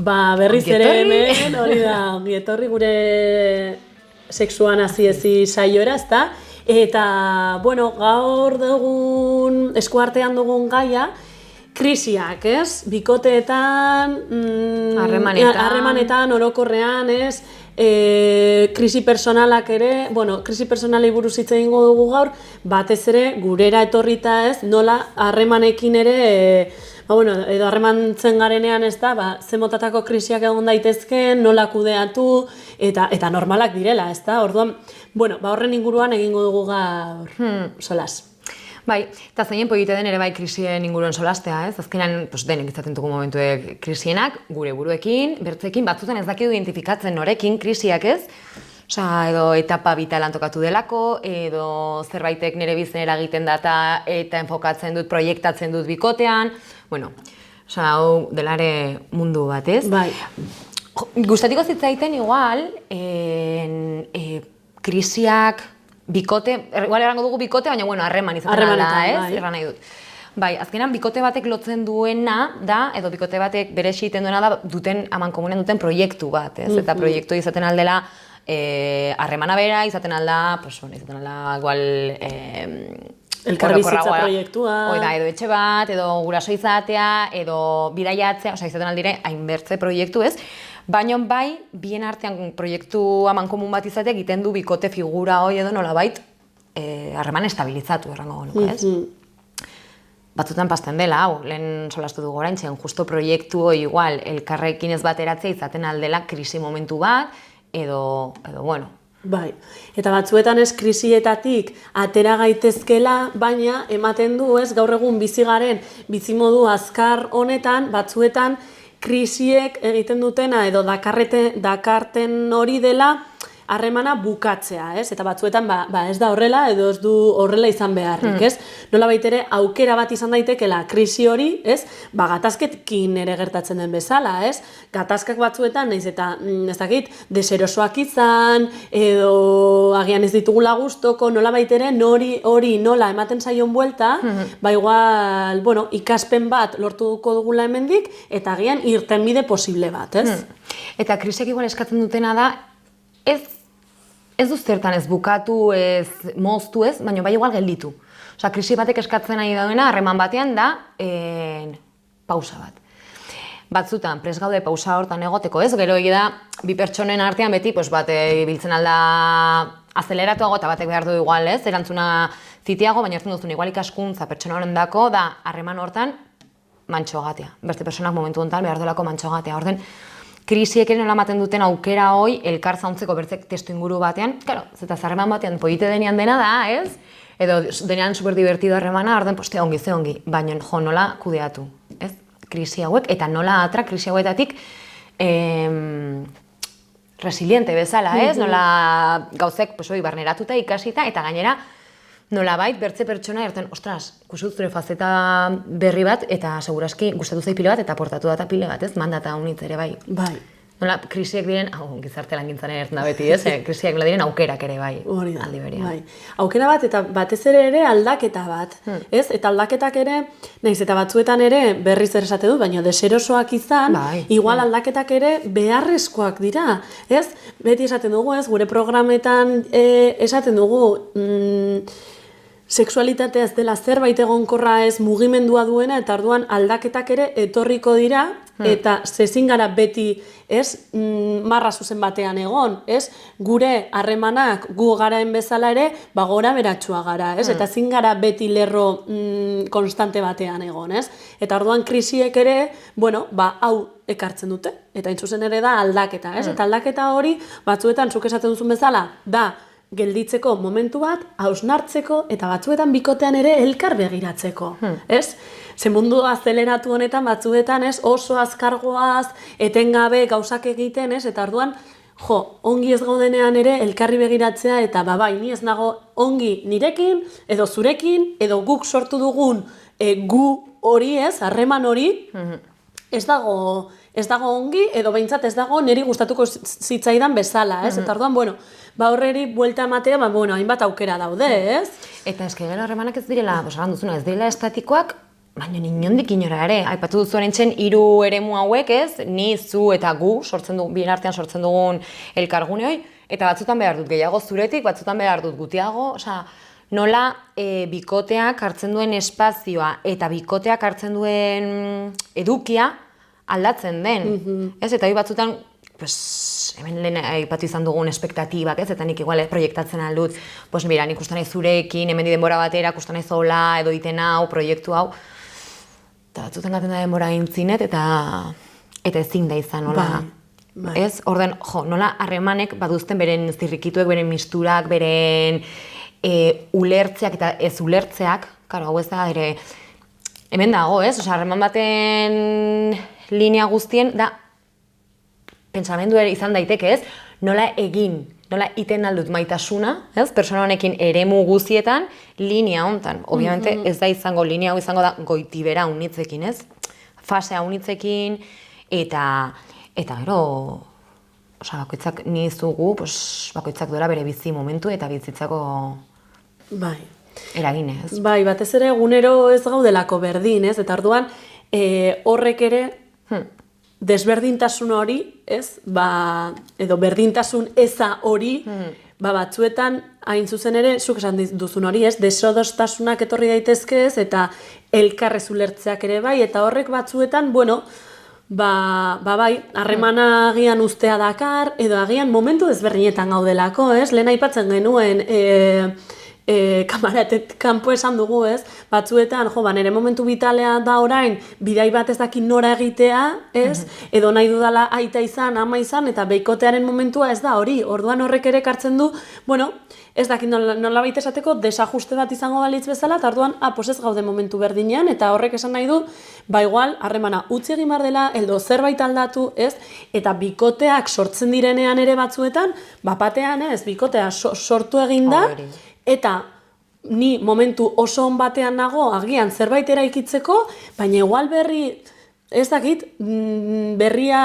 Berriz ere hemen, hori da, ongi gure sexuan hasi saioera, ezta? Eta, bueno, gaur dugun, eskuartean dugun gaia, krisiak, ez? Bikoteetan, harremanetan, orokorrean, ez? Krisi personalak ere, krisi personalei buruz hitz egingo dugu gaur, batez ere gurera etorrita, ez? Nola harremanekin ere, edo harremantzen garenean, ez da, ze motatako krisiak egon daitezkeen, nola kudeatu, eta normalak direla, ez da? Orduan, horren inguruan egingo dugu gaur solas. Bai, eta zeinen egite den ere bai krisien inguruan solastea, ez? Azkenean, denek izaten dugu momentuek krisienak, gure buruekin, bertzeekin, batzutan ez dakidu identifikatzen norekin krisiak, ez? Edo etapa bitalan tokatu delako, edo zerbaitek nire bizen eragiten data eta enfokatzen dut, proiektatzen dut bikotean. Hau delare mundu bat, ez? Bai. Gustatiko zitzaiten igual, krisiak, bikote, igual erango dugu bikote, baina harreman izaten da, ez? Erran nahi dut. Bai, azkenan bikote batek lotzen duena da, edo bikote batek bere egiten duena da, amankomunean duten proiektu bat, ez? Eta proiektu izaten aldela, harremana bera, izaten alda, igual, elkarbizitza proiektua. Edo etxe bat, edo guraso izatea, edo bidaiatzea, izaten aldire, hainbertze proiektu, ez? Baina bai, bien artean proiektu amankomun bat izatea egiten du bikote figura hori edo nolabait harreman estabilizatu errango genuke, ez? Batzutan pasten dela, lehen solastu dugu oraintzen, justo proiektu hori igual elkarrekin ez bateratzea izaten aldela krisi momentu bat, edo bueno. Bai, eta batzuetan ez krisietatik atera gaitezkela, baina ematen du, ez, gaur egun bizigaren bizimodu azkar honetan, batzuetan krisiek egiten dutena edo dakarten hori dela harremana bukatzea, ez? Eta batzuetan ez da horrela edo ez du horrela izan beharrik, ez? Nolabait ere aukera bat izan daitekela krisi hori, ez? Gatazkekin ere gertatzen den bezala, ez? Gatazkak batzuetan naiz eta ez dakit, deserosoak izan edo agian ez ditugula gustoko, nolabait ere hori nola ematen zaion buelta, igual, ikaspen bat lortuko dugula hemendik eta agian irtenbide posible bat, ez? Eta krisiak igual eskatzen dutena da ez du zertan ez bukatu, ez moztu ez, baina bai igual gelditu. Krisi batek eskatzen nahi dauena, harreman batean da, pausa bat. Batzutan, prest gaude pausa hortan egoteko ez, gero egia da, bi pertsonen artean beti, bat biltzen alda azeleratuago eta batek behar du igual ez, erantzuna zitiago, baina hartzen duzun igual ikaskuntza pertsona horren dako, da harreman hortan mantxogatea. Beste pertsonak momentu honetan behar dolako mantxogatea. Orden, krisiek ere nola ematen duten aukera hoi elkar zauntzeko bertzek testu inguru batean, claro, zeta harreman batean polite denean dena da, ez? Edo denean super divertido harremana, orden poste ongi, ze ongi, baina nola kudeatu, ez? Krisi hauek, eta nola atra krisi hauetatik resiliente bezala, ez? Nola gauzek barneratuta ikasita, eta gainera nolabait bertze pertsona erten, ostras, kusut zure fazeta berri bat, eta seguraski gustatu zai pile bat, eta portatu data pile bat, ez? Mandata unitz ere bai. Bai. Nola, krisiek diren, gizarte langintzan erten da beti, ez? Krisiek nola diren aukerak ere bai. Hori da, aldi berean. bai. Aukera bat, eta batez ere aldaketa bat, ez? Eta aldaketak ere, nahiz eta batzuetan ere berriz ere esate dut, baina deserosoak izan, igual aldaketak ere beharrezkoak dira, ez? Beti esaten dugu, ez? Gure programetan esaten dugu, sexualitatea ez dela zerbait egonkorra ez mugimendua duena, eta orduan aldaketak ere etorriko dira, eta zezin gara beti ez marra zuzen batean egon, ez? Gure harremanak gu garaen bezala ere, gora beratsua gara, ez? Eta zin gara beti lerro konstante batean egon, ez? Eta orduan krisiek ere, hau ekartzen dute, eta hain zuzen ere da aldaketa, ez? Eta aldaketa hori, batzuetan zuk esaten duzun bezala, da gelditzeko momentu bat, hausnartzeko, eta batzuetan bikotean ere elkar begiratzeko, ez? Ze mundu azeleratu honetan batzuetan, ez? Oso azkargoaz, etengabe gauzak egiten, ez? Eta orduan, ongi ez gaudenean ere elkarri begiratzea, eta ni ez nago ongi nirekin, edo zurekin, edo guk sortu dugun gu hori, ez? Harreman hori, ez dago ongi, edo behintzat ez dago niri gustatuko zitzaidan bezala, ez? Eta orduan, horreri buelta ematea, hainbat aukera daude, ez? Eta eske gero harremanak ez direla, esan duzuna, ez direla estatikoak, baina inondik inora ere, aipatu duzu horrentzen 3 eremu hauek, ez? Ni, zu eta gu, bien artean sortzen dugun elkargune hoi, eta batzutan behar dut gehiago zuretik, batzutan behar dut gutiago, osea, nola bikoteak hartzen duen espazioa eta bikoteak hartzen duen edukia aldatzen den, ez? Eta hori batzutan, hemen lehen aipatu izan dugun espektatibak, ez? Eta nik igual proiektatzen aldut, mira, nik uste nahi zurekin, hemen denbora batera, uste nahi zola, edo iten hau, proiektu hau, eta batzutan gaten da denbora intzinet, eta ezin da izan, nola, ez? Orden, nola harremanek baduzten beren zirrikituek, beren misturak, beren ulertzeak eta ez ulertzeak, karo, hau ez da, hemen dago, ez? Osa, harreman baten linea guztien, da, pentsamendu izan daiteke, ez? Nola egin, nola iten aldut maitasuna, ez? Persona honekin eremu guztietan, linea hontan. Obviamente ez da izango, linea hau izango da goitibera unitzekin, ez? Fasea unitzekin, eta gero, osa, bakoitzak nizugu, bakoitzak duela bere bizi momentu eta bizitzako eraginez. Bai, batez ere egunero ez gaudelako berdin, ez? Eta orduan horrek ere desberdintasun hori, ez? Edo berdintasun eza hori, batzuetan hain zuzen ere, zuk esan duzun hori, ez? Desadostasunak etorri daitezke, ez? Eta elkarrez ulertzeak ere bai, eta horrek batzuetan, bueno, bai, harremana agian ustea dakar, edo agian momentu ezberdinetan gaudelako, ez? Lehen aipatzen genuen, kamaratet kanpo esan dugu, ez? Batzuetan, nire momentu vitalea da orain, bidai bat ez dakit nora egitea, ez? Edo nahi dudala aita izan, ama izan, eta beikotearen momentua ez da hori. Orduan horrek ere ekartzen du, bueno, ez dakit nola baita esateko, desajuste bat izango balitz bezala, eta orduan, ez gaude momentu berdinean, eta horrek esan nahi du, igual, harremana utzi egin behar dela, edo zerbait aldatu, ez? Eta bikoteak sortzen direnean ere batzuetan, batean ez, bikotea sortu egin da, eta ni momentu oso on batean nago, agian zerbait eraikitzeko, baina igual ez dakit, berria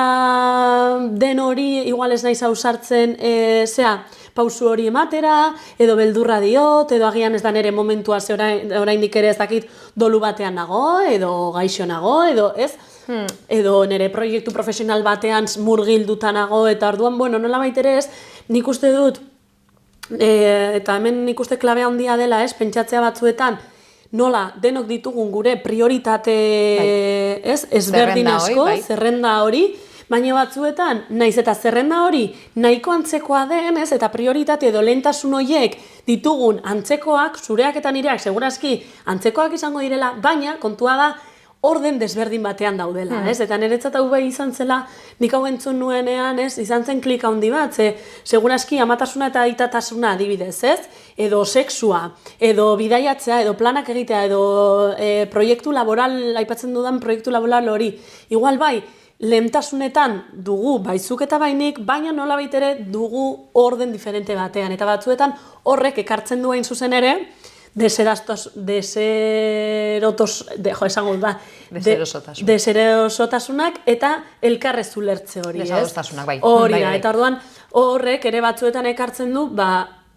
den hori, igual ez naiz ausartzen, pausu hori ematera, edo beldurra diot, edo agian ez da nire momentua, ze oraindik ere ez dakit dolu batean nago, edo gaixo nago, edo ez? Edo nire proiektu profesional batean murgilduta nago, eta orduan, bueno, nola baitere ez, nik uste dut, eta hemen nik uste klabea handia dela, ez, pentsatzea batzuetan, nola denok ditugun gure prioritate ezberdin asko, zerrenda hori, baina batzuetan, naiz eta zerrenda hori nahiko antzekoa den, ez, eta prioritate edo lehentasun horiek ditugun antzekoak, zureak eta nireak, segurazki antzekoak izango direla, baina kontua da, orden desberdin batean daudela, ez? Eta niretzat hau bai izan zela, nik hau entzun nuenean, ez? Izan zen klika handi bat, segurazki amatasuna eta aitatasuna adibidez, ez? Edo sexua, edo bidaiatzea, edo planak egitea, edo proiektu laboral, aipatzen dudan proiektu laboral hori. Igual bai, lehentasunetan dugu baizuk eta bainik, baina nola baitere dugu orden diferente batean. Eta batzuetan horrek ekartzen duen zuzen ere, deserosotasunak eta elkarrez ulertze hori, ez? Desadostasunak, bai. Hori da, eta orduan horrek ere batzuetan ekartzen du,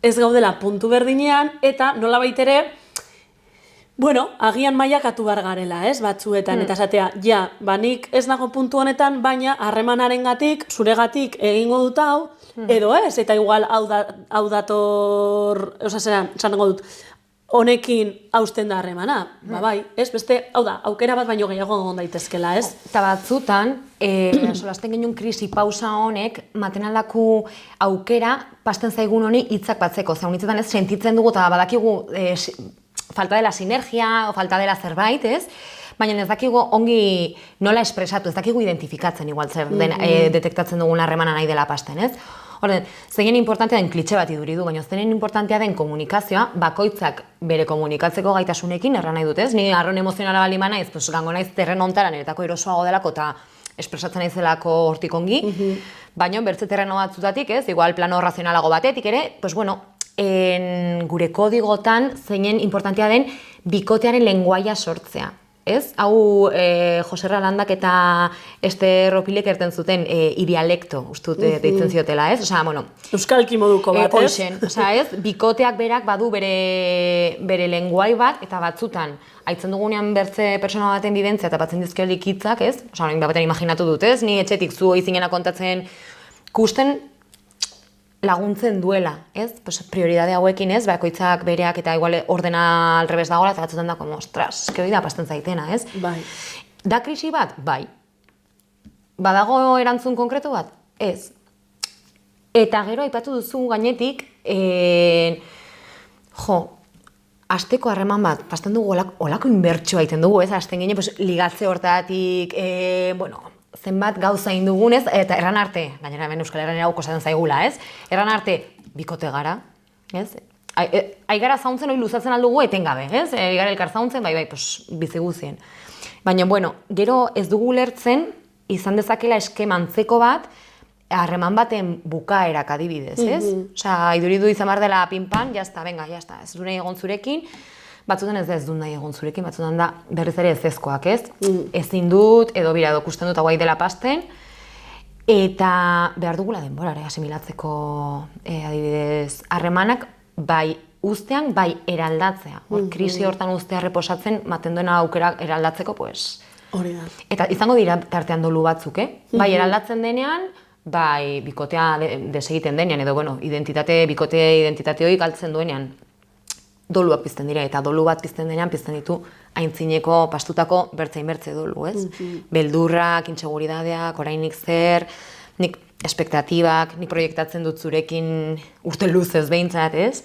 ez gaudela puntu berdinean, eta nolabait ere, bueno, agian mailakatu behar garela, ez, batzuetan, eta esatea, nik ez nago puntu honetan, baina harremanarengatik, zuregatik egingo dut hau, edo ez, eta igual hau dator, esango dut, honekin hausten da harremana, bai, ez, beste, hau da, aukera bat baino gehiago egon daitezkela, ez? Eta batzutan, solasten genuen krisi pausa honek, matenalako aukera, pasten zaigun honi hitzak batzeko, zaunitzetan ez, sentitzen dugu, eta badakigu, falta dela sinergia, o falta dela zerbait, ez? Baina ez dakigu ongi nola espresatu, ez dakigu identifikatzen igual zer den detektatzen dugun harremana nahi dela pasten, ez? Orden, zein importantea den klitxe bat iduri du, baina zein importantea den komunikazioa, bakoitzak bere komunikatzeko gaitasunekin erran nahi dut, ez? Ni arron emozionala bali manaiz, gango naiz terren hontara niretako erosoago delako eta espresatzen naizelako hortik ongi, baina bertze terreno batzutatik, ez? Igual plano razionalago batetik ere, pues bueno, gure kodigotan zeinen importantea den bikotearen lenguaia sortzea. ez? Hau Joserra Landak eta Ester Opilek erten zuten idialekto, ustut deitzen ziotela, ez? Osea, bueno... Euskalki moduko bat, ez? Osea, ez? Bikoteak berak badu bere lenguai bat, eta batzutan, haitzen dugunean bertze pertsona baten bibentzia eta batzen dizkiolik hitzak, ez? Osea, orain batean imaginatu dut, ez? Ni etxetik zu izinena kontatzen kusten laguntzen duela, ez? Pues prioridade hauekin, ez? Bakoitzak bereak eta igual ordena al revés dagoela, eta batzutan da, como, ostras, eske hori da pasten zaitena, ez? Bai. Da krisi bat? Bai. Badago erantzun konkretu bat? Ez. Eta gero aipatu duzu gainetik, asteko harreman bat, pasten dugu olako inbertsioa egiten dugu, ez? Asten gine, pues, ligatze hortatik, bueno, zenbat gauza indugunez, eta erran arte, gainera hemen Euskal Herrian hau kosatzen zaigula, ez? Erran arte, bikote gara, ez? Aigara zauntzen hori luzatzen aldugu etengabe, ez? Aigara elkar zauntzen, bai, pues, bizi guzien. Baina, bueno, gero ez dugu lertzen, izan dezakela eskema antzeko bat, harreman baten bukaerak adibidez, ez? Osea, iduridu izan behar dela pinpan, jazta, venga, jazta, ez du nahi egon zurekin, batzutan ez du nahi egon zurekin, batzutan da berriz ere ezezkoak, ez? Ezin dut, edo bira, edo kusten dut hauai dela pasten, eta behar dugula denborare asimilatzeko adibidez harremanak, bai ustean, bai eraldatzea. Krisi hortan ustea reposatzen, maten duena aukera eraldatzeko, pues... Hori da. Eta izango dira tartean dolu batzuk, Bai eraldatzen denean, bai bikotea desegiten denean, edo, bueno, bikote identitate hori galtzen duenean. Doluak pizten dira, eta dolu bat pizten denean, pizten ditu aintzineko, pastutako bertzein bertze dolu, ez? Beldurrak, inseguridadeak, orainik zer, nik espektatibak, nik proiektatzen dut zurekin urte luzez behintzat, ez?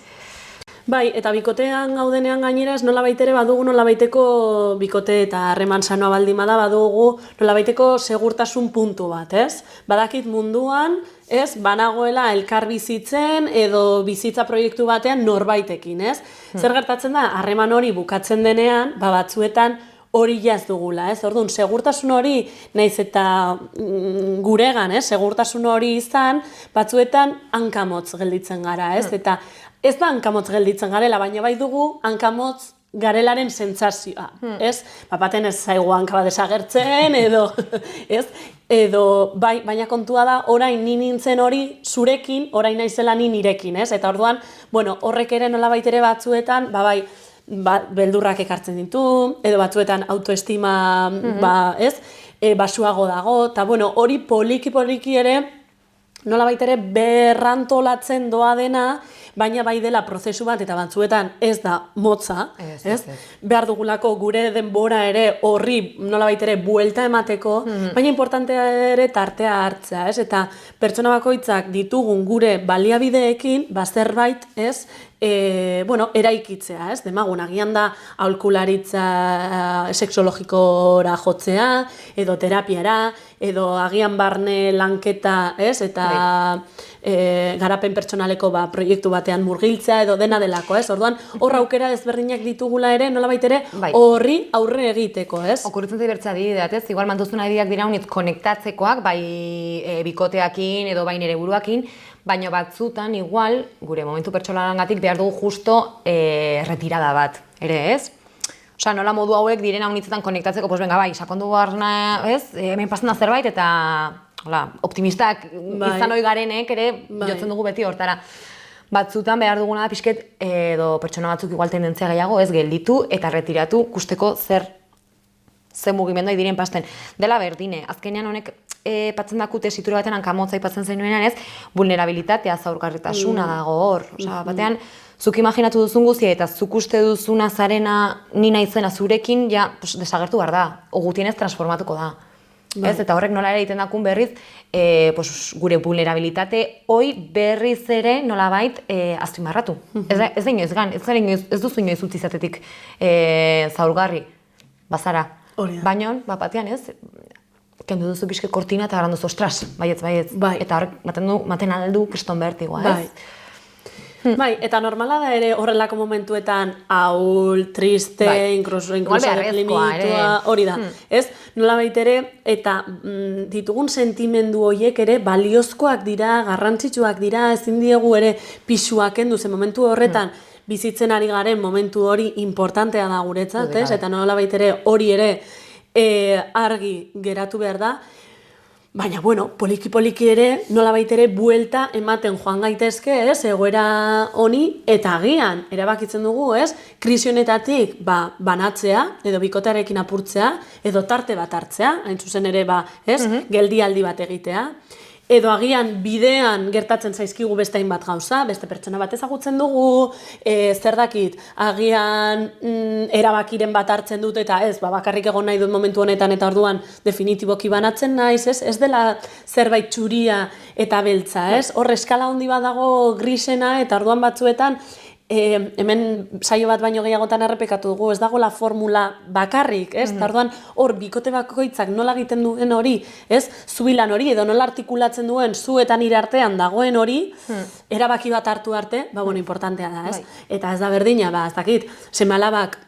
Bai, eta bikotean gaudenean gainera, nolabait ere badugu nolabaiteko bikote eta harreman sanoa baldin bada badugu nolabaiteko segurtasun puntu bat, ez? Badakit munduan, ez, banagoela elkar bizitzen edo bizitza proiektu batean norbaitekin, ez? Zer gertatzen da, harreman hori bukatzen denean, batzuetan hori jaz dugula, ez? Orduan, segurtasun hori, naiz eta guregan, ez? Segurtasun hori izan, batzuetan hankamotz gelditzen gara, ez? Eta ez da hankamotz gelditzen garela, baina bai dugu hankamotz garelaren sentsazioa, ez? Baten ez zaigu hanka bat desagertzen, edo, ez? Edo, bai, baina kontua da, orain ni nintzen hori zurekin, orain naizela ni nirekin, ez? Eta orduan, bueno, horrek ere nolabait ere batzuetan, bai, beldurrak ekartzen ditu, edo batzuetan autoestima, ez? Basuago dago, eta bueno, hori poliki ere, nolabait ere berrantolatzen doa dena, baina bai dela prozesu bat eta batzuetan ez da motza, ez? Behar dugulako gure denbora ere horri nolabait ere buelta emateko, baina importantea ere tartea hartzea, ez? Eta pertsona bakoitzak ditugun gure baliabideekin, zerbait, ez? Bueno, eraikitzea, ez? Demagun, agian da aholkularitza sexologikora jotzea, edo terapiara, edo agian barne lanketa, ez? Eta garapen pertsonaleko proiektu batean murgiltzea, edo dena delako, ez? Orduan, hor aukera ezberdinak ditugula ere, nolabait ere, horri aurre egiteko, ez? Okurritzen zai bertza adibideat, ez? Igual mantuzun adibideak dira unit konektatzekoak, bai bikoteakin edo bai nere buruakin, baina batzutan, igual, gure momentu pertsonarengatik behar dugu justo retirada bat, ere, ez? Osea, nola modu hauek direna unitzetan konektatzeko, pues venga, bai, sakondu barna, ez? Hemen pasen da zerbait, eta optimistak izan ohi garenek ere jotzen dugu beti hortara. Batzutan behar duguna da pixket, edo pertsona batzuk igual tendentzia gehiago, ez gelditu eta retiratu kusteko zer mugimendua diren pasten. Dela berdine, azkenean honek patzen dakute tesitura batean hankamotza aipatzen zenuenan, ez? Vulnerabilitatea, zaurgarritasuna dago hor. Osea, batean, zuk imaginatu duzun guztia eta zuk uste duzuna zarena nina izena zurekin, ja, desagertu behar da. Ogutienez transformatuko da. Ez? Eta horrek nola ere egiten dakun berriz, gure vulnerabilitate hoi berriz ere nolabait azpimarratu. Ez da inoiz gan, ez duzu inoiz utzi izatetik zaurgarri, bazara. Baina, batean ez, kendu duzu pixke kortina eta garan duzu, ostras, baietz. Eta horrek maten aldu kriston bertigoa, ez? Bai, eta normala da ere horrelako momentuetan ahul, triste, inkluso deprimitua, hori da. Ez, nolabait ere, eta ditugun sentimendu horiek ere baliozkoak dira, garrantzitsuak dira, ezin diegu ere pisuak kendu, ze momentu horretan bizitzen ari garen momentu hori importantea da guretzat, ez? Eta nolabait ere hori ere argi geratu behar da. Baina, bueno, poliki-poliki ere, nolabait ere buelta ematen joan gaitezke, ez, egoera honi, eta agian, erabakitzen dugu, ez, krisi honetatik banatzea, edo bikotearekin apurtzea, edo tarte bat hartzea, hain zuzen ere, ez, geldialdi bat egitea, edo agian bidean gertatzen zaizkigu beste hainbat gauza, beste pertsona bat ezagutzen dugu, zer dakit, agian erabakiren bat hartzen dut eta ez, bakarrik egon nahi dut momentu honetan eta orduan definitiboki banatzen naiz, ez dela zerbait txuria eta beltza, ez? Hor eskala handi bat dago grisena eta orduan batzuetan hemen saio bat baino gehiagotan errepekatu dugu, ez dago la formula bakarrik, ez? Orduan hor bikote bakoitzak nola egiten duen hori, ez? Zubilan hori edo nola artikulatzen duen zu eta nire artean dagoen hori, erabaki bat hartu arte, bueno, importantea da, ez? Eta ez da berdina, ez dakit, seme-alabak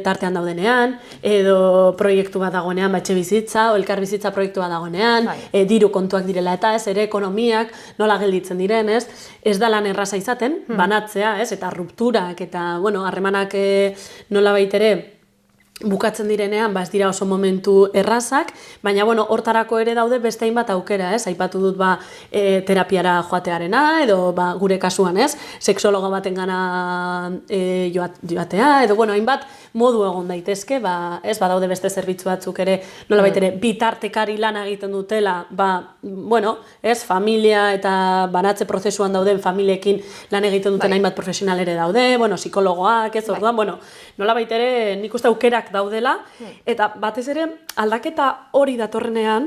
tartean daudenean, edo proiektu bat dagoenean, etxe bizitza, o elkar bizitza proiektu bat dagoenean, diru kontuak direla eta ez, ere ekonomiak nola gelditzen diren, ez? Ez da lan erraza izaten, banatzea, ez? Eta rupturak eta, bueno, harremanak nolabait ere bukatzen direnean, ez dira oso momentu errazak, baina, bueno, hortarako ere daude beste hainbat aukera, ez? Aipatu dut, terapiara joatearena, edo, gure kasuan, ez? Sexologo batengana joatea, edo, bueno, hainbat modu egon daitezke, ez, badaude beste zerbitzu batzuk ere, nolabait ere, bitartekari lan egiten dutela, bueno, ez, familia eta banatze prozesuan dauden familiekin lan egiten duten hainbat profesional ere daude, bueno, psikologoak, ez, orduan, bueno, nolabait ere, nik uste aukerak daudela, eta batez ere aldaketa hori datorrenean,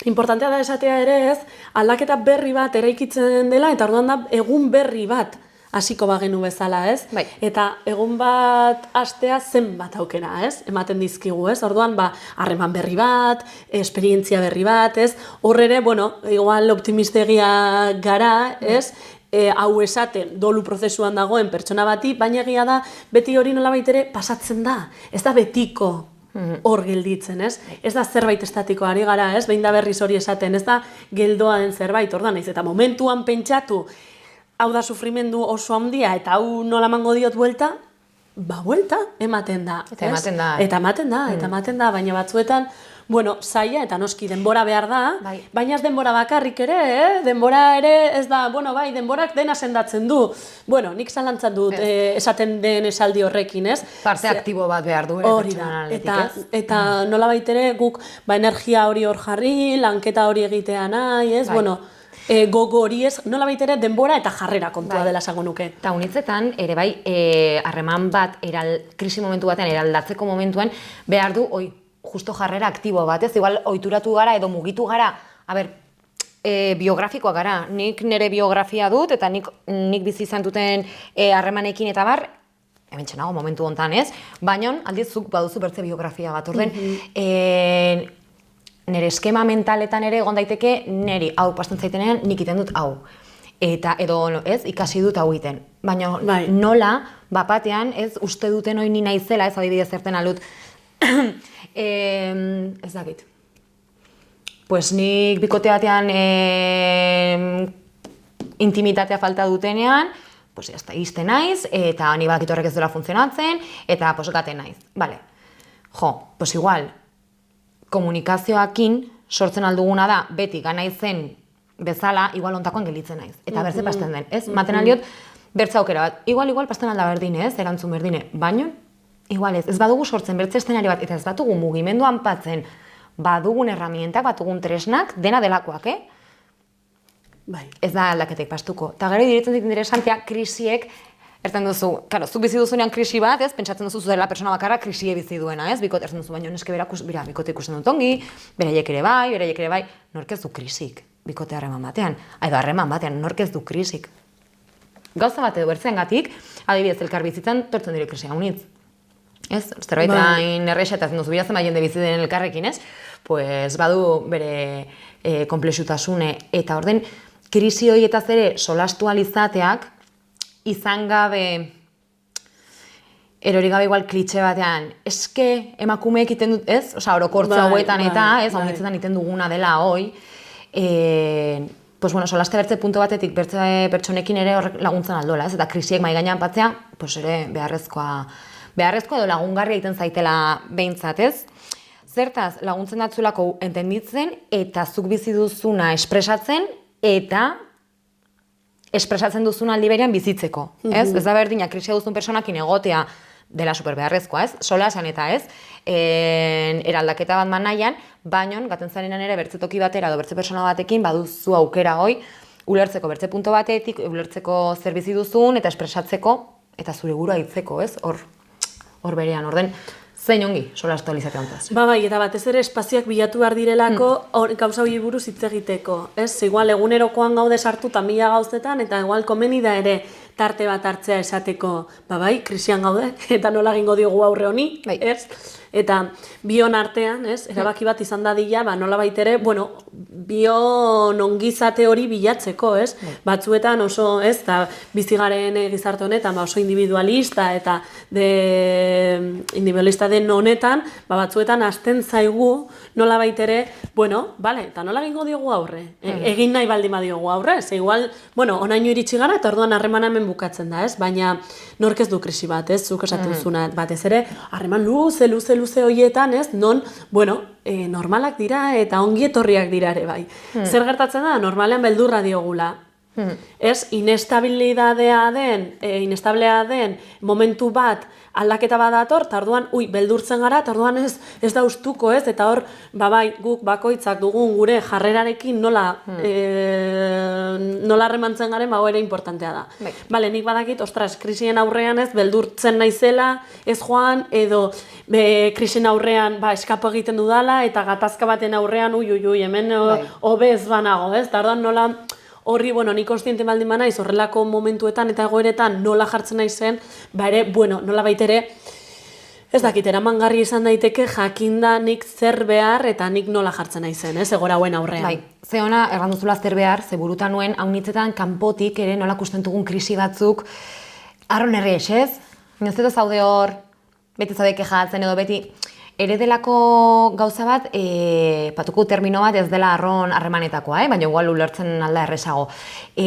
importantea da esatea ere ez, aldaketa berri bat eraikitzen dela, eta orduan da egun berri bat hasiko bagenu bezala, ez? Eta egun bat hastea zenbat aukera, ez? Ematen dizkigu, ez? Orduan, harreman berri bat, esperientzia berri bat, ez? Hor ere, bueno, igual optimistegia gara, ez? Hau esaten dolu prozesuan dagoen pertsona bati, baina egia da beti hori nolabait ere pasatzen da. Ez da betiko hor gelditzen, ez? Ez da zerbait estatiko ari gara, ez? Behin da berriz hori esaten, ez da geldoa den zerbait, ordan naiz eta momentuan pentsatu hau da sufrimendu oso handia eta hau nola emango diot buelta, buelta ematen da. Eta ematen da. Eta ematen da, baina batzuetan bueno, zaila eta noski denbora behar da, baina ez denbora bakarrik ere, denbora ere ez da, bueno, denborak dena sendatzen du. Bueno, nik zalantzat dut esaten den esaldi horrekin, ez? Parte aktibo bat behar du, pertsonaletik, ez? Eta nola baitere guk energia hori hor jarri, lanketa hori egitea nahi, ez? Bueno, gogo hori ez, nola baitere denbora eta jarrera kontua dela esango nuke. Eta unitzetan, ere bai, harreman bat, krisi momentu batean, eraldatzeko momentuan, behar du, justo jarrera aktibo bat, ez? Igual ohituratu gara edo mugitu gara, biografikoa gara. Nik nire biografia dut eta nik bizi izan duten harremanekin eta bar, hemen txenago momentu hontan, ez? Baina aldiz zuk baduzu bertze biografia bat, orden, nire eskema mentaletan ere egon daiteke niri hau pasten zaitenean nik iten dut hau. Eta edo, ez, ikasi dut hau iten. Baina nola, bapatean, ez, uste duten hori ni naizela, ez adibidez zerten alut, ez dakit. Pues nik bikote batean intimitatea falta dutenean, pues jazta, izte naiz, eta ni bakit horrek ez dela funtzionatzen, eta pues gate naiz. Vale. Pues igual, komunikazioakin sortzen alduguna da, beti ganaizen bezala, igual ontakoan gelitzen naiz. Eta bertze pasten den, ez? Maten aldiot, bertze aukera bat. Igual pasten alda berdine, ez? Erantzun berdine. Baino, igual ez badugu sortzen bertze eszenario bat, eta ez batugu mugimenduan patzen, badugun erramientak, batugun tresnak, dena delakoak, Ez da aldaketek pastuko. Eta gero diretzen dit interesantea, krisiek, erten duzu, karo, zu bizi duzunean krisi bat, ez? Pentsatzen duzu dela pertsona bakarra krisie bizi duena, ez? Bikote, erten duzu, baina neske bikote ikusten dut ongi, beraiek ere bai, nork ez du krisik, bikote harreman batean, edo harreman batean, nork ez du krisik. Gauza bat edo bertzengatik, adibidez elkar bizitzen, tortzen dire krisia unitz. Ez, zerbait hain erresa eta zenduzu bilatzen jende bizi den elkarrekin, ez? Pues badu bere konplexutasune eta orden krisi horietaz ere solastu alizateak izan gabe, erori gabe igual klitxe batean, eske emakumeek iten dut, ez? Osa, orokortza hauetan eta, ez? Haunitzetan iten duguna dela hoi. Pues bueno, solaste bertze punto batetik bertze pertsonekin ere horrek laguntzen aldola, ez? Eta krisiek mai gainean patzea, pues ere beharrezkoa edo lagungarria egiten zaitela behintzat, ez? Zertaz, laguntzen datzulako entenditzen eta zuk bizi duzuna espresatzen eta espresatzen duzuna aldi berean bizitzeko, ez? Ez da berdina krisia duzun personakin egotea dela super beharrezkoa, ez? Sola esan eta ez, eraldaketa bat nahian, baino gaten zarenan ere bertze toki batera edo bertze persona batekin baduzu aukera hoi, ulertzeko bertze punto batetik, ulertzeko zer bizi duzun eta espresatzeko eta zure burua hitzeko, ez? Hor berean, orden. Zein ongi, sola aktualizatea hontaz. Bai, eta batez ere espazioak bilatu behar direlako gauza hori buruz hitz egiteko. Ez, igual egunerokoan gaude sartuta mila gauzetan, eta igual komeni da ere tarte bat hartzea esateko, bai, krisian gaude, eta nola egingo diogu aurre honi, ez? Eta bion artean, ez, erabaki bat izan dadila, nola baitere, bueno, bion ongizate hori bilatzeko, ez? Batzuetan oso, ez, eta bizigaren gizarte honetan, oso individualista eta individualista den honetan, batzuetan hasten zaigu, nola baitere, bueno, bale, eta nola egingo diogu aurre? Egin nahi baldin badiogu aurre, ez? Igual, bueno, onaino iritsi gara, eta orduan harremana hemen bukatzen da, ez? Baina nork ez du krisi bat, ez? Zuk esaten zuna, batez ere, harreman luze horietan, ez? Non, bueno, normalak dira eta ongi etorriak dira ere bai. Zer gertatzen da? Normalean beldurra diogula. Ez, inestablea den momentu bat aldaketa bat dator, eta orduan, beldurtzen gara, eta orduan ez da ustuko, ez? Eta hor, bai, guk bakoitzak dugun gure jarrerarekin nola harremantzen garen, ere importantea da. Bale, nik badakit, ostras, krisien aurrean ez, beldurtzen naizela, ez joan, edo krisien aurrean eskapo egiten dudala, eta gatazka baten aurrean, hemen obez banago, ez? Eta orduan nola horri, bueno, nik konstiente baldin banaiz, horrelako momentuetan eta egoeretan nola jartzen naizen, ere, bueno, nola baitere, ez dakit, eramangarri izan daiteke jakinda nik zer behar eta nik nola jartzen naizen, ez, egora hauen aurrean. Bai, ze ona, erranduzula zer behar, ze burutan nuen, haunitzetan kanpotik ere nola kustentugun krisi batzuk, arron herri esez, ez eta zaude hor, beti zaude kejatzen edo beti, ere delako gauza bat, patuko termino bat ez dela arron harremanetakoa, baina igual ulertzen alda errezago.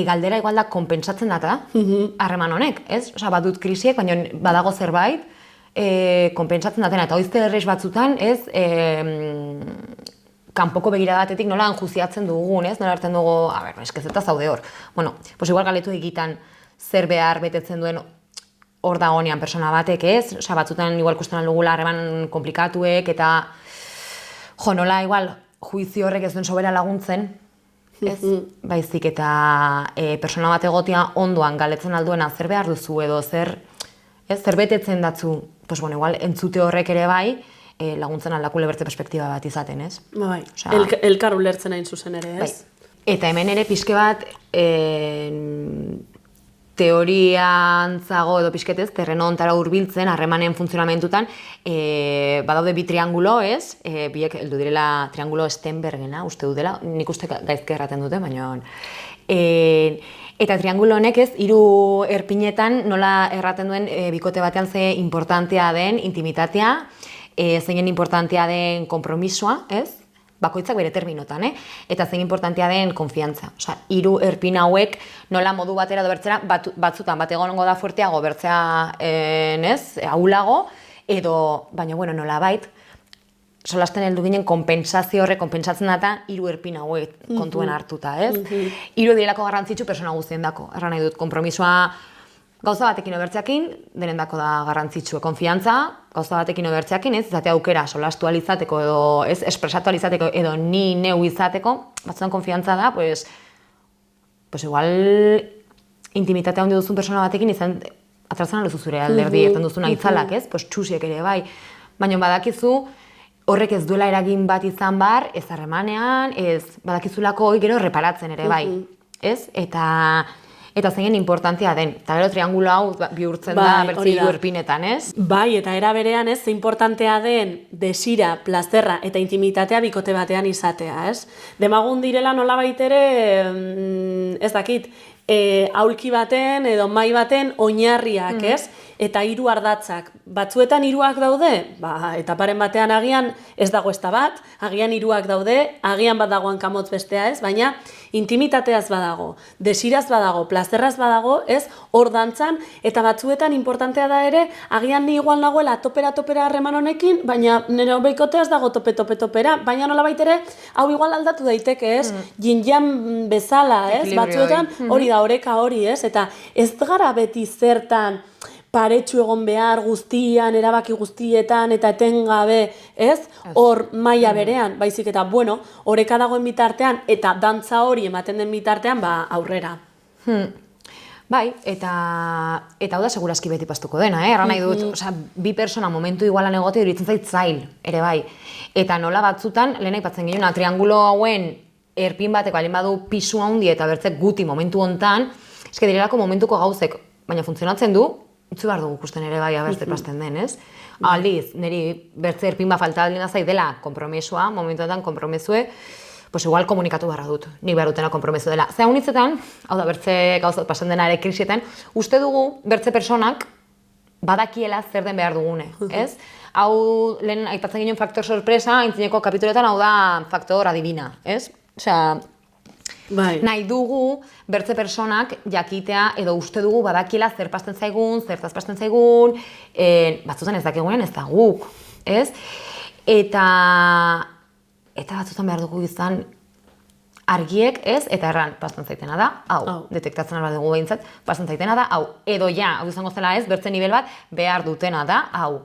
Galdera igual da konpentsatzen data, harreman honek, ez? Osa, bat dut krisiek, baina badago zerbait, konpentsatzen datena, eta oizte errez batzutan, ez, kanpoko begiradatetik nola anjuziatzen dugun, ez? Nola hartzen dugu, eskezeta zaude hor. Bueno, pues igual galetu egitan zer behar betetzen duen hor dagonean persona batek, ez? Osa, batzutan igual kusten aldugula harreman komplikatuek, eta nola igual juizio horrek ez duen sobera laguntzen, ez? Baizik eta persona bat egotia ondoan galetzen alduena zer behar duzu edo zer betetzen datzu, pues bueno, igual entzute horrek ere bai, laguntzen aldakule bertze perspektiba bat izaten, ez? Bai, elkar ulertzen hain zuzen ere, ez? Eta hemen ere pixke bat, teoriantzago edo pixketez, terreno ontara hurbiltzen, harremanen funtzionamentutan, badaude bi triangulo, ez? Biek heldu direla triangulo Stenbergena, uste dutela, nik uste gaizke erraten dute, baina... Eta triangulo honek, ez, 3 erpinetan nola erraten duen bikote batean ze importantea den intimitatea, zeinen importantea den konpromisoa, ez? Bakoitzak bere terminotan, eta zein importantea den konfiantza. Osa, 3 erpin hauek nola modu batera edo bertzera, batzutan bat egongo da fuerteago, bertzea, ahulago, edo, baina, bueno, nola bait, solasten heldu ginen konpentsazio horre, konpentsatzen data 3 erpin hauek kontuen hartuta, ez? 3 direlako garrantzitsu persona guztien dako. Erran nahi dut, konpromisoa gauza batekin obertzeakin, denendako da garrantzitsua. Konfiantza, gauza batekin obertzeakin, ez? Izate aukera solastu alizateko edo, ez, espresatu alizateko edo ni neu izateko, batzutan konfiantza da, pues igual intimitatea handi duzun persona batekin izan, atratzen alduzu zure alderdi, ezten duzuna itzalak, ez? Pues txusiek ere bai. Baina badakizu, horrek ez duela eragin bat izan bar, ez harremanean, ez badakizulako gero reparatzen ere bai, ez? Eta zeinen importantzia den. Eta gero triangulo hau bihurtzen da bertzi 3 erpinetan, ez? Bai, eta era berean, ez, ze importantea den desira, plazerra eta intimitatea bikote batean izatea, ez? Demagun direla nolabait ere, ez dakit, aulki baten edo mahai baten oinarriak, ez? Eta 3 ardatzak. Batzuetan 3ak daude, etaparen batean agian ez dago ezta bat, agian 3ak daude, agian bat dagoan kamotz bestea ez, baina intimitateaz badago, desiraz badago, plazerraz badago, ez, hor dantzan, eta batzuetan importantea da ere, agian ni igual nagoela topera harreman honekin, baina nire beikoteaz dago topera, baina nolabait ere, hau igual aldatu daiteke, ez, yin-yang bezala, ez, batzuetan hori da, oreka hori, ez, eta ez gara beti zertan, paretsu egon behar guztian, erabaki guztietan, eta etengabe, ez? Hor maila berean, baizik eta, bueno, oreka dagoen bitartean, eta dantza hori ematen den bitartean, aurrera. Bai, eta hau da segurazki beti pastuko dena, erran nahi dut, bi persona momentu igualan egote iruditzen zait zail, ere bai. Eta nola batzutan, lehen aipatzen gehiuna, triangulo hauen erpin bateko alin badu pisu handi eta bertzek guti momentu hontan, eske direlako momentuko gauzek, baina funtzionatzen du, utzi behar dugu ikusten ere bai abertze pasten den, ez? Aldiz, niri bertze erpin bat falta aldena zait dela konpromesua, momentuetan konpromesue, pues igual komunikatu barra dut, nik behar dutena konpromesu dela. Zer honitzetan, hau da bertze gauzat pasen dena ere krisietan, uste dugu bertze personak badakiela zer den behar dugune, ez? Hau, lehen aipatzen ginen faktor sorpresa, aintzineko kapituletan hau da faktor adibina, ez? Osea, nahi dugu bertze personak jakitea edo uste dugu badakiela zer pasten zaigun, zertaz pasten zaigun, batzutan ez dakigunen ez da guk, ez? Eta batzutan behar dugu izan argiek, ez? Eta erran, pasten zaitena da, hau, detektatzen alba dugu behintzat, pasten zaitena da, hau, edo ja, hau izango zela ez, bertze nivel bat behar dutena da, hau.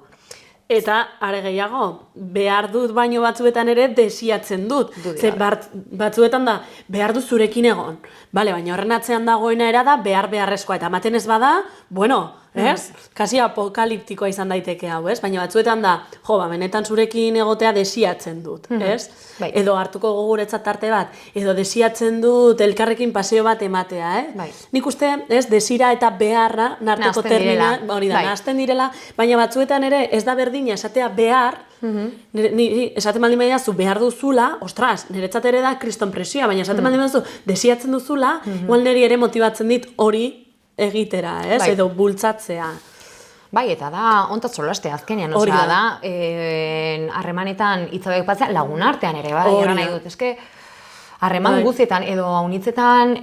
Eta, are gehiago, behar dut baino batzuetan ere desiatzen dut. Ze batzuetan da, behar dut zurekin egon. Bale, baina horren atzean dagoena era da beharrezkoa. Eta ematen ez bada, bueno, ez? Kasi apokaliptikoa izan daiteke hau, ez? Baina batzuetan da, benetan zurekin egotea desiatzen dut, ez? Edo hartuko goguretzat tarte bat, edo desiatzen dut elkarrekin paseo bat ematea, Nik uste, ez, desira eta beharra, narteko termina, hori da, nahazten direla, baina batzuetan ere ez da berdina esatea behar, esaten baldin baina zu behar duzula, ostras, niretzat ere da kriston presioa, baina esaten baldin baina zu desiatzen duzula, igual niri ere motibatzen dit hori egitera, ez, edo bultzatzea. Bai, eta da, ontat solaste azkenean, osea da, harremanetan hitzabek patzea, lagun artean ere, bai, gara nahi dut, eske, harreman guztietan, edo haunitzetan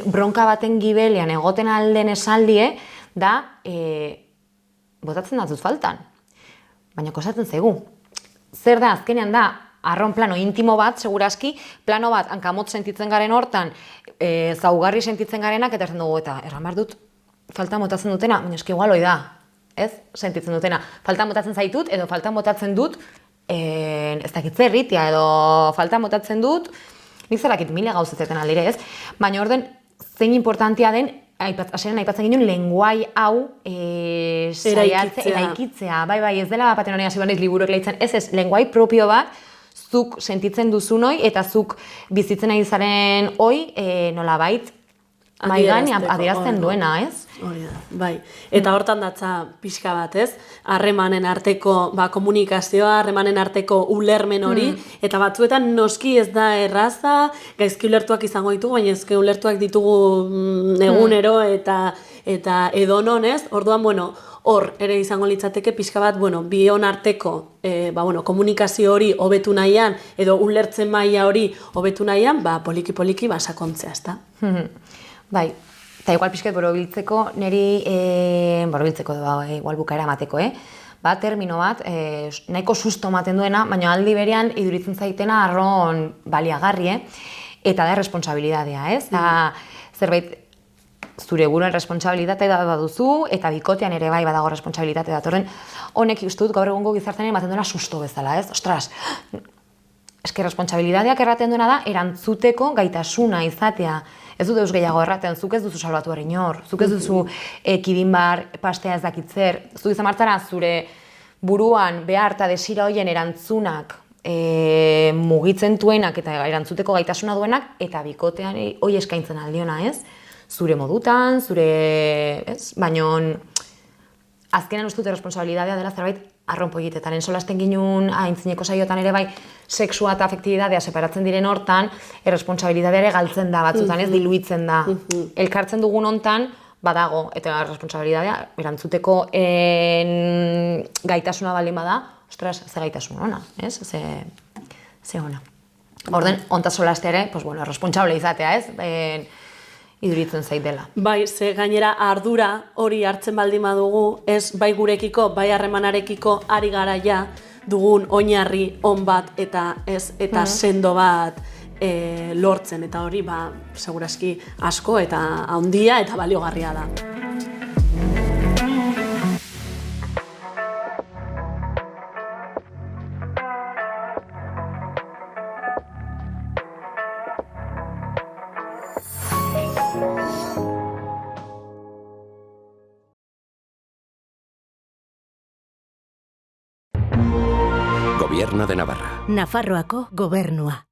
bronka baten gibelean egoten alden esaldie, da, botatzen datzut faltan, baina kosatzen zaigu. Zer da, azkenean da, arron plano intimo bat, seguraski, plano bat, hankamot sentitzen garen hortan, zaugarri sentitzen garenak, eta erzen dugu, eta erran behar dut, falta botatzen dutena, baina eski igual hoi da, ez? Sentitzen dutena. Falta botatzen zaitut, edo falta botatzen dut, ez dakit zerritia, edo falta botatzen dut, nik zerakit mila gauzetzen aldire, ez? Baina orden, zein importantia den, hasieran aipatzen ginen, lenguai hau eraikitzea. Bai, ez dela baten honean hasi banaiz liburuek lehitzen, ez, lenguai propio bat, zuk sentitzen duzun hoi, eta zuk bizitzen ari zaren hoi, nolabait, maigan adierazten duena, ez? Hori da, bai. Eta hortan datza pixka bat, ez? Harremanen arteko komunikazioa, harremanen arteko ulermen hori, eta batzuetan noski ez da erraza, gaizki ulertuak izango ditugu, baina ezke ulertuak ditugu egunero eta edonon, ez? Orduan, hor ere izango litzateke pixka bat, bion arteko komunikazio hori hobetu nahian, edo ulertzen maila hori hobetu nahian, poliki-poliki sakontzea, ezta? Bai, eta igual pixket borobiltzeko, niri, borobiltzeko igual bukaera mateko, termino bat, nahiko susto ematen duena, baina aldi berean iduritzen zaitena arron baliagarri, eta da responsabilidadea, ez? Zerbait, zure buruan responsabilitatea baduzu, eta bikotean ere bai badago responsabilitatea datorren, honek uste dut gaur egungo gizartean ematen duena susto bezala, ez? Ostras, eske responsabilidadeak erraten duena da, erantzuteko gaitasuna izatea. Ez dut eus gehiago erraten, zuk ez duzu salbatu inor, zuk ez duzu kidin bar pastea ez dakitzer, zuk izan martzara zure buruan behar eta desira hoien erantzunak mugitzen duenak eta erantzuteko gaitasuna duenak, eta bikotean hoi eskaintzen aldiona, ez? Zure modutan, zure, ez? Baina azkenan uste dute responsabilidadea dela zerbait arronpoietetanen solasten ginun, aintzineko saiotan ere bai, sexua eta afektibidadea separatzen diren hortan, erresponsabilidadea ere galtzen da batzutan, ez diluitzen da. Elkartzen dugun hontan, badago, eta responsabilidadea, erantzuteko gaitasuna baldin bada, ostras, ze gaitasun ona, ez? Ze ona. Orden, honta solastea ere, pues bueno, responsable izatea, ez? Iduritzen zait dela. Bai, ze gainera ardura hori hartzen baldin badugu, ez bai gurekiko, bai harremanarekiko ari gara ja dugun oinarri on bat eta sendo bat lortzen, eta hori seguraski asko eta handia eta baliogarria da. Gobierno de Navarra. Nafarroako gobernua.